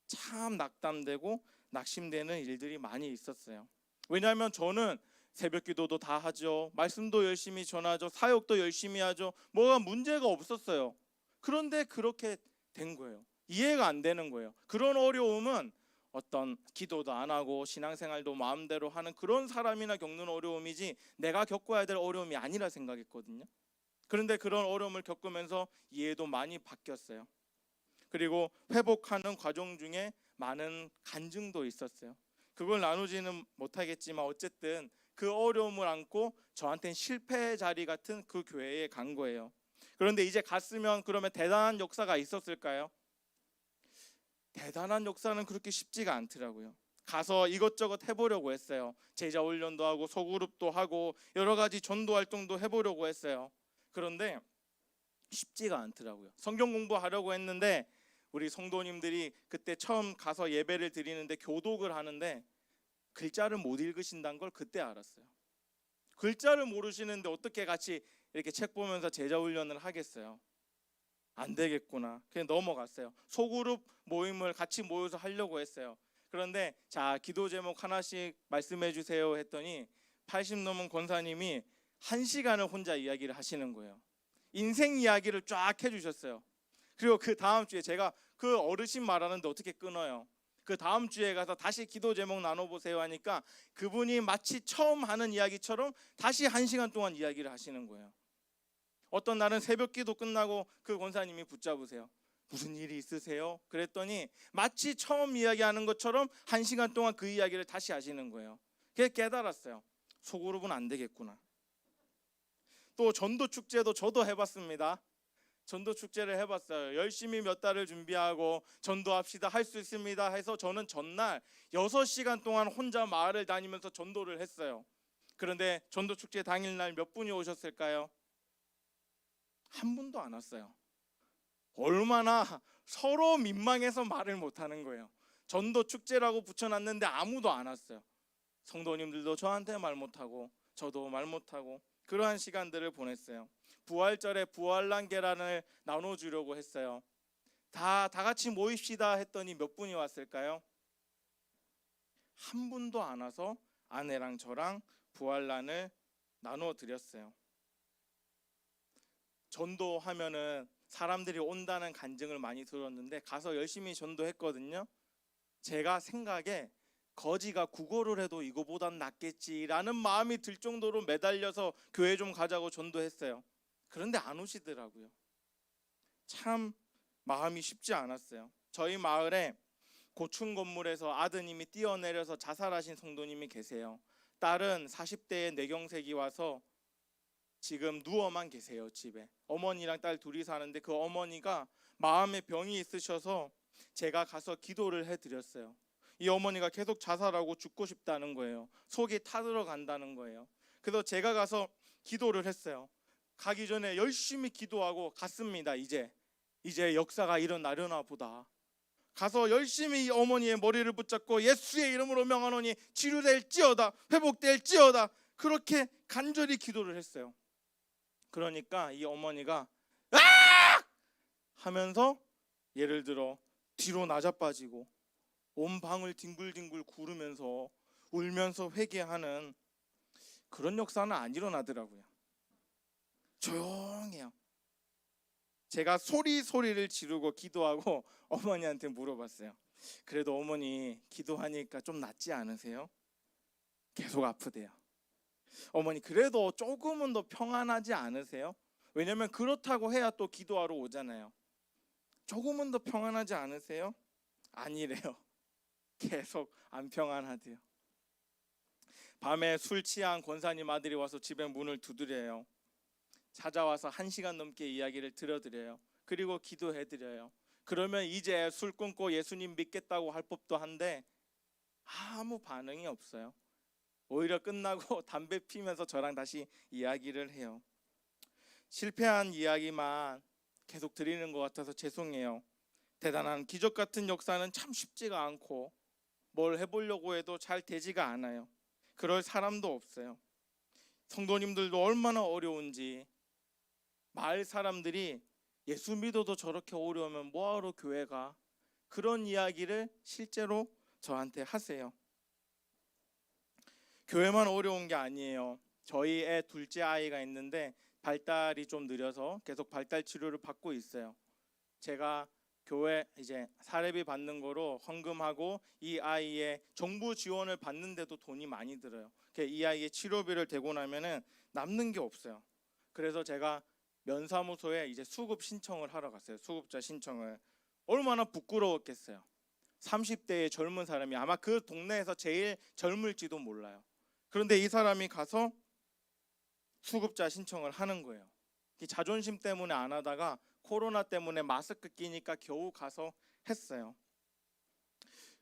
참 낙담되고 낙심되는 일들이 많이 있었어요. 왜냐하면 저는 새벽 기도도 다 하죠, 말씀도 열심히 전하죠, 사역도 열심히 하죠, 뭐가 문제가 없었어요. 그런데 그렇게 된 거예요. 이해가 안 되는 거예요. 그런 어려움은 어떤 기도도 안 하고 신앙생활도 마음대로 하는 그런 사람이나 겪는 어려움이지 내가 겪어야 될 어려움이 아니라 생각했거든요. 그런데 그런 어려움을 겪으면서 이해도 많이 바뀌었어요. 그리고 회복하는 과정 중에 많은 간증도 있었어요. 그걸 나누지는 못하겠지만 어쨌든 그 어려움을 안고 저한테는 실패의 자리 같은 그 교회에 간 거예요. 그런데 이제 갔으면 그러면 대단한 역사가 있었을까요? 대단한 역사는 그렇게 쉽지가 않더라고요. 가서 이것저것 해보려고 했어요. 제자 훈련도 하고 소그룹도 하고 여러 가지 전도 활동도 해보려고 했어요. 그런데 쉽지가 않더라고요. 성경 공부하려고 했는데 우리 성도님들이 그때 처음 가서 예배를 드리는데 교독을 하는데 글자를 못 읽으신다는 걸 그때 알았어요. 글자를 모르시는데 어떻게 같이 이렇게 책 보면서 제자 훈련을 하겠어요? 안 되겠구나. 그냥 넘어갔어요. 소그룹 모임을 같이 모여서 하려고 했어요. 그런데 자, 기도 제목 하나씩 말씀해 주세요 했더니 80 넘은 권사님이 1시간을 혼자 이야기를 하시는 거예요. 인생 이야기를 쫙 해주셨어요. 그리고 그 다음 주에 제가 그 어르신 말하는데 어떻게 끊어요? 그 다음 주에 가서 다시 기도 제목 나눠보세요 하니까 그분이 마치 처음 하는 이야기처럼 다시 1시간 동안 이야기를 하시는 거예요. 어떤 날은 새벽 기도 끝나고 그 권사님이 붙잡으세요. 무슨 일이 있으세요? 그랬더니 마치 처음 이야기하는 것처럼 1시간 동안 그 이야기를 다시 하시는 거예요. 그게 깨달았어요. 소그룹은 안 되겠구나. 또 전도 축제도 저도 해봤습니다. 전도 축제를 해봤어요. 열심히 몇 달을 준비하고 전도합시다, 할 수 있습니다 해서 저는 전날 6시간 동안 혼자 마을을 다니면서 전도를 했어요. 그런데 전도 축제 당일날 몇 분이 오셨을까요? 한 분도 안 왔어요. 얼마나 서로 민망해서 말을 못하는 거예요. 전도 축제라고 붙여놨는데 아무도 안 왔어요. 성도님들도 저한테 말 못하고 저도 말 못하고 그러한 시간들을 보냈어요. 부활절에 부활난 계란을 나눠주려고 했어요. 다 같이 모입시다 했더니 몇 분이 왔을까요? 한 분도 안 와서 아내랑 저랑 부활란을 나눠 드렸어요. 전도하면은 사람들이 온다는 간증을 많이 들었는데 가서 열심히 전도했거든요. 제가 생각에 거지가 국어를 해도 이거보단 낫겠지라는 마음이 들 정도로 매달려서 교회 좀 가자고 전도했어요. 그런데 안 오시더라고요. 참 마음이 쉽지 않았어요. 저희 마을에 고층 건물에서 아드님이 뛰어내려서 자살하신 성도님이 계세요. 딸은 40대에 뇌경색이 와서 지금 누워만 계세요. 집에 어머니랑 딸 둘이 사는데 그 어머니가 마음의 병이 있으셔서 제가 가서 기도를 해드렸어요. 이 어머니가 계속 자살하고 죽고 싶다는 거예요. 속이 타들어간다는 거예요. 그래서 제가 가서 기도를 했어요. 가기 전에 열심히 기도하고 갔습니다. 이제 역사가 일어나려나 보다. 가서 열심히 이 어머니의 머리를 붙잡고 예수의 이름으로 명하노니 치료될지어다, 회복될지어다, 그렇게 간절히 기도를 했어요. 그러니까 이 어머니가 아! 하면서 예를 들어 뒤로 나자빠지고 온 방을 뒹굴뒹굴 구르면서 울면서 회개하는 그런 역사는 안 일어나더라고요. 조용해요. 제가 소리를 지르고 기도하고 어머니한테 물어봤어요. 그래도 어머니 기도하니까 좀 낫지 않으세요? 계속 아프대요. 어머니 그래도 조금은 더 평안하지 않으세요? 왜냐면 그렇다고 해야 또 기도하러 오잖아요. 조금은 더 평안하지 않으세요? 아니래요. 계속 안 평안하대요. 밤에 술 취한 권사님 아들이 와서 집에 문을 두드려요. 찾아와서 1시간 넘게 이야기를 들어드려요. 그리고 기도해드려요. 그러면 이제 술 끊고 예수님 믿겠다고 할 법도 한데 아무 반응이 없어요. 오히려 끝나고 담배 피면서 저랑 다시 이야기를 해요. 실패한 이야기만 계속 드리는 것 같아서 죄송해요. 대단한 기적 같은 역사는 참 쉽지가 않고 뭘 해보려고 해도 잘 되지가 않아요. 그럴 사람도 없어요. 성도님들도 얼마나 어려운지, 마을 사람들이 예수 믿어도 저렇게 어려우면 뭐하러 교회 가? 그런 이야기를 실제로 저한테 하세요. 교회만 어려운 게 아니에요. 저희 애 둘째 아이가 있는데 발달이 좀 느려서 계속 발달 치료를 받고 있어요. 제가 교회 이제 사례비 받는 거로 헌금하고 이 아이의 정부 지원을 받는데도 돈이 많이 들어요. 이 아이의 치료비를 대고 나면은 남는 게 없어요. 그래서 제가 면사무소에 이제 수급 신청을 하러 갔어요. 수급자 신청을. 얼마나 부끄러웠겠어요. 30대의 젊은 사람이 아마 그 동네에서 제일 젊을지도 몰라요. 그런데 이 사람이 가서 수급자 신청을 하는 거예요. 자존심 때문에 안 하다가 코로나 때문에 마스크 끼니까 겨우 가서 했어요.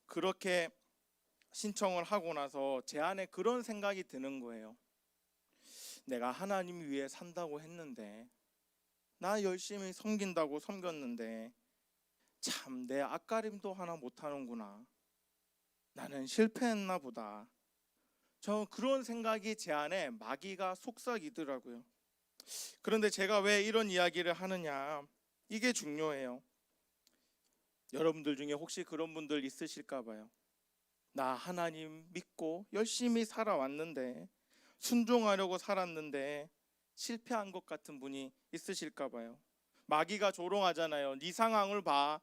그렇게 신청을 하고 나서 제 안에 그런 생각이 드는 거예요. 내가 하나님 위해 산다고 했는데, 나 열심히 섬긴다고 섬겼는데 참 내 앞가림도 하나 못하는구나. 나는 실패했나 보다. 저 그런 생각이 제 안에 마귀가 속삭이더라고요. 그런데 제가 왜 이런 이야기를 하느냐, 이게 중요해요. 여러분들 중에 혹시 그런 분들 있으실까 봐요. 나 하나님 믿고 열심히 살아왔는데, 순종하려고 살았는데 실패한 것 같은 분이 있으실까 봐요. 마귀가 조롱하잖아요. 네 상황을 봐.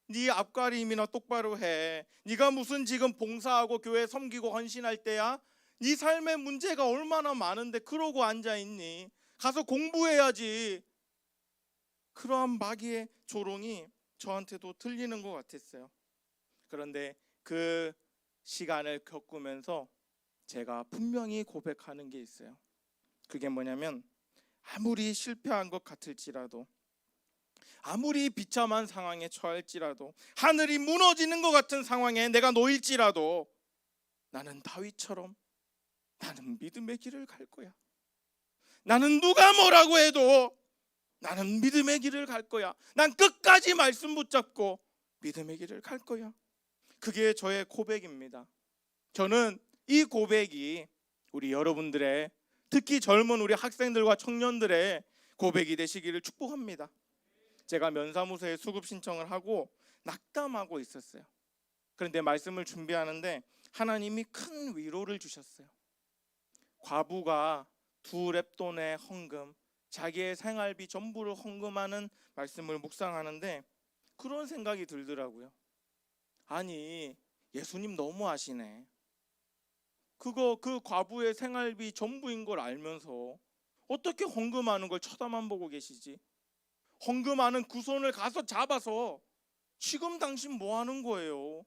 네 앞가림이나 똑바로 해. 네가 무슨 지금 봉사하고 교회 섬기고 헌신할 때야? 네 삶의 문제가 얼마나 많은데 그러고 앉아있니? 가서 공부해야지. 그러한 마귀의 조롱이 저한테도 들리는 것 같았어요. 그런데 그 시간을 겪으면서 제가 분명히 고백하는 게 있어요. 그게 뭐냐면, 아무리 실패한 것 같을지라도, 아무리 비참한 상황에 처할지라도, 하늘이 무너지는 것 같은 상황에 내가 놓일지라도, 나는 다윗처럼 나는 믿음의 길을 갈 거야. 나는 누가 뭐라고 해도 나는 믿음의 길을 갈 거야. 난 끝까지 말씀 붙잡고 믿음의 길을 갈 거야. 그게 저의 고백입니다. 저는 이 고백이 우리 여러분들의, 특히 젊은 우리 학생들과 청년들의 고백이 되시기를 축복합니다. 제가 면사무소에 수급 신청을 하고 낙담하고 있었어요. 그런데 말씀을 준비하는데 하나님이 큰 위로를 주셨어요. 과부가 2렙돈의 헌금, 자기의 생활비 전부를 헌금하는 말씀을 묵상하는데 그런 생각이 들더라고요. 아니, 예수님 너무하시네. 그 과부의 생활비 전부인 걸 알면서 어떻게 헌금하는 걸 쳐다만 보고 계시지? 헌금하는 그 손을 가서 잡아서 지금 당신 뭐 하는 거예요?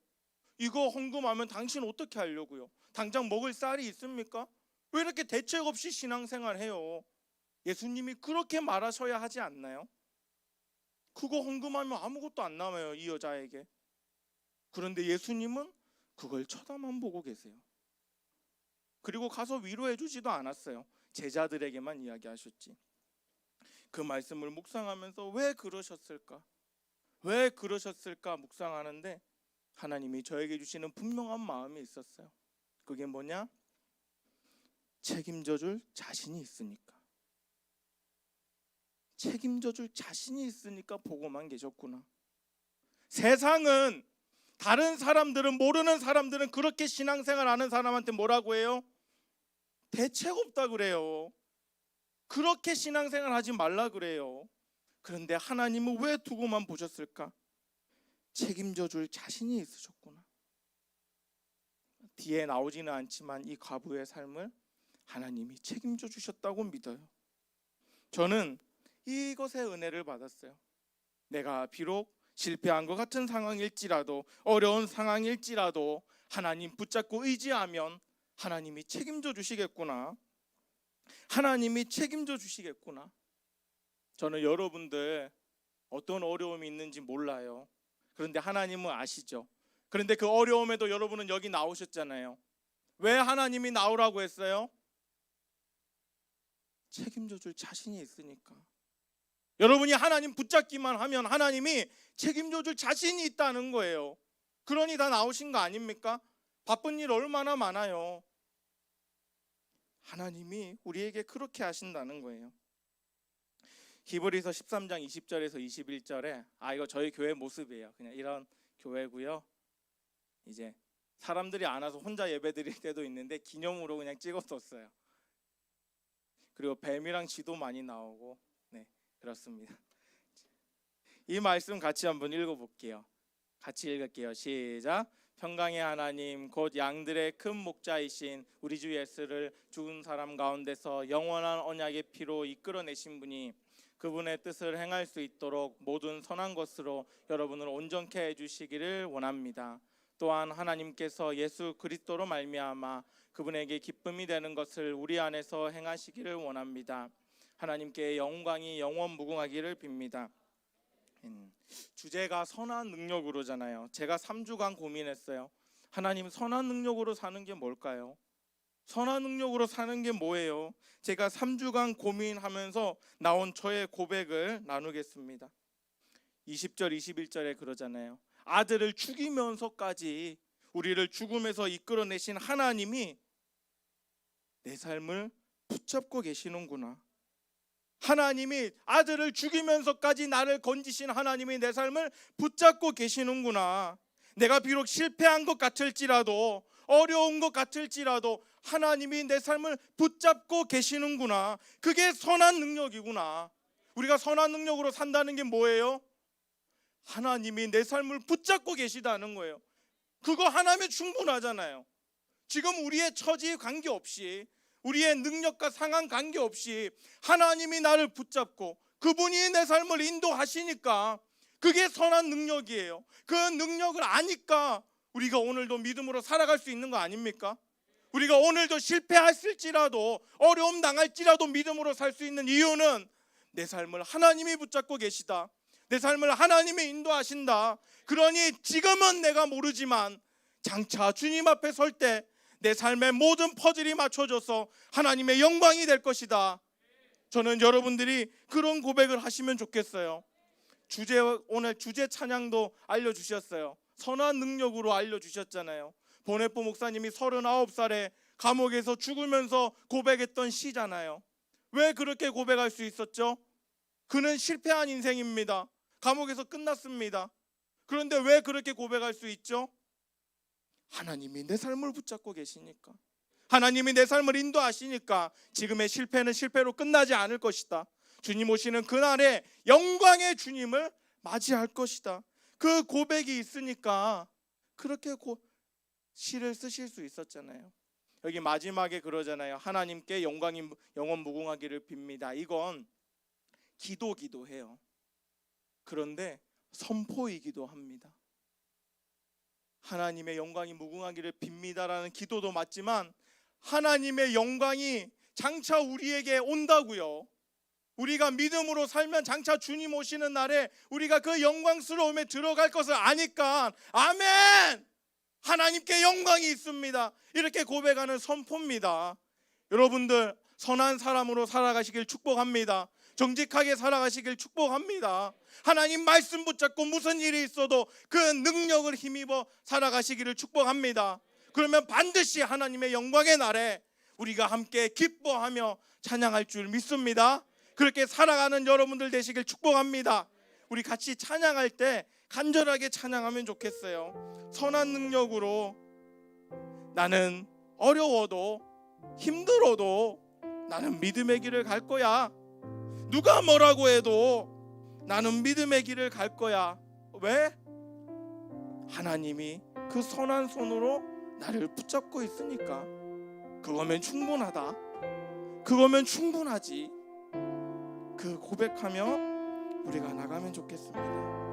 이거 헌금하면 당신 어떻게 하려고요? 당장 먹을 쌀이 있습니까? 왜 이렇게 대책 없이 신앙생활 해요? 예수님이 그렇게 말하셔야 하지 않나요? 그거 헌금하면 아무것도 안 남아요, 이 여자에게. 그런데 예수님은 그걸 쳐다만 보고 계세요. 그리고 가서 위로해 주지도 않았어요. 제자들에게만 이야기하셨지. 그 말씀을 묵상하면서 왜 그러셨을까? 왜 그러셨을까 묵상하는데 하나님이 저에게 주시는 분명한 마음이 있었어요. 그게 뭐냐? 책임져 줄 자신이 있으니까. 책임져 줄 자신이 있으니까 보고만 계셨구나. 세상은, 다른 사람들은, 모르는 사람들은 그렇게 신앙생활 하는 사람한테 뭐라고 해요? 대책 없다 그래요. 그렇게 신앙생활 하지 말라 그래요. 그런데 하나님은 왜 두고만 보셨을까? 책임져 줄 자신이 있으셨구나. 뒤에 나오지는 않지만 이 과부의 삶을 하나님이 책임져 주셨다고 믿어요. 저는 이것의 은혜를 받았어요. 내가 비록 실패한 것 같은 상황일지라도, 어려운 상황일지라도 하나님 붙잡고 의지하면 하나님이 책임져 주시겠구나. 하나님이 책임져 주시겠구나. 저는 여러분들 어떤 어려움이 있는지 몰라요. 그런데 하나님은 아시죠. 그런데 그 어려움에도 여러분은 여기 나오셨잖아요. 왜 하나님이 나오라고 했어요? 책임져 줄 자신이 있으니까. 여러분이 하나님 붙잡기만 하면 하나님이 책임져 줄 자신이 있다는 거예요. 그러니 다 나오신 거 아닙니까? 바쁜 일 얼마나 많아요. 하나님이 우리에게 그렇게 하신다는 거예요. 히브리서 13장 20절에서 21절에 이거 저희 교회 모습이에요. 그냥 이런 교회고요. 이제 사람들이 안 와서 혼자 예배 드릴 때도 있는데 기념으로 그냥 찍었었어요. 그리고 뱀이랑 쥐도 많이 나오고, 네, 그렇습니다. 이 말씀 같이 한번 읽어볼게요. 같이 읽을게요. 시작. 평강의 하나님 곧 양들의 큰 목자이신 우리 주 예수를 죽은 사람 가운데서 영원한 언약의 피로 이끌어내신 분이 그분의 뜻을 행할 수 있도록 모든 선한 것으로 여러분을 온전케 해주시기를 원합니다. 또한 하나님께서 예수 그리스도로 말미암아 그분에게 기쁨이 되는 것을 우리 안에서 행하시기를 원합니다. 하나님께 영광이 영원 무궁하기를 빕니다. 주제가 선한 능력으로잖아요. 제가 3주간 고민했어요. 하나님, 선한 능력으로 사는 게 뭘까요? 선한 능력으로 사는 게 뭐예요? 제가 3주간 고민하면서 나온 저의 고백을 나누겠습니다. 20절 21절에 그러잖아요. 아들을 죽이면서까지 우리를 죽음에서 이끌어내신 하나님이 내 삶을 붙잡고 계시는구나. 하나님이 아들을 죽이면서까지 나를 건지신 하나님이 내 삶을 붙잡고 계시는구나. 내가 비록 실패한 것 같을지라도, 어려운 것 같을지라도 하나님이 내 삶을 붙잡고 계시는구나. 그게 선한 능력이구나. 우리가 선한 능력으로 산다는 게 뭐예요? 하나님이 내 삶을 붙잡고 계시다는 거예요. 그거 하나면 충분하잖아요. 지금 우리의 처지 관계없이, 우리의 능력과 상황 관계없이 하나님이 나를 붙잡고 그분이 내 삶을 인도하시니까 그게 선한 능력이에요. 그 능력을 아니까 우리가 오늘도 믿음으로 살아갈 수 있는 거 아닙니까? 우리가 오늘도 실패했을지라도, 어려움 당할지라도 믿음으로 살 수 있는 이유는 내 삶을 하나님이 붙잡고 계시다, 내 삶을 하나님이 인도하신다. 그러니 지금은 내가 모르지만 장차 주님 앞에 설 때 내 삶의 모든 퍼즐이 맞춰져서 하나님의 영광이 될 것이다. 저는 여러분들이 그런 고백을 하시면 좋겠어요. 오늘 주제 찬양도 알려주셨어요. 선한 능력으로 알려주셨잖아요. 보네포 목사님이 39살에 감옥에서 죽으면서 고백했던 시잖아요. 왜 그렇게 고백할 수 있었죠? 그는 실패한 인생입니다. 감옥에서 끝났습니다. 그런데 왜 그렇게 고백할 수 있죠? 하나님이 내 삶을 붙잡고 계시니까, 하나님이 내 삶을 인도하시니까 지금의 실패는 실패로 끝나지 않을 것이다. 주님 오시는 그날에 영광의 주님을 맞이할 것이다. 그 고백이 있으니까 그렇게 시를 쓰실 수 있었잖아요. 여기 마지막에 그러잖아요. 하나님께 영광이 영원 무궁하기를 빕니다. 이건 기도해요. 그런데 선포이기도 합니다. 하나님의 영광이 무궁하기를 빕니다라는 기도도 맞지만 하나님의 영광이 장차 우리에게 온다고요. 우리가 믿음으로 살면 장차 주님 오시는 날에 우리가 그 영광스러움에 들어갈 것을 아니까 아멘! 하나님께 영광이 있습니다. 이렇게 고백하는 선포입니다. 여러분들 선한 사람으로 살아가시길 축복합니다. 정직하게 살아가시길 축복합니다. 하나님 말씀 붙잡고 무슨 일이 있어도 그 능력을 힘입어 살아가시기를 축복합니다. 그러면 반드시 하나님의 영광의 날에 우리가 함께 기뻐하며 찬양할 줄 믿습니다. 그렇게 살아가는 여러분들 되시길 축복합니다. 우리 같이 찬양할 때 간절하게 찬양하면 좋겠어요. 선한 능력으로 나는 어려워도 힘들어도 나는 믿음의 길을 갈 거야. 누가 뭐라고 해도 나는 믿음의 길을 갈 거야. 왜? 하나님이 그 선한 손으로 나를 붙잡고 있으니까. 그거면 충분하다. 그거면 충분하지. 그 고백하며 우리가 나가면 좋겠습니다.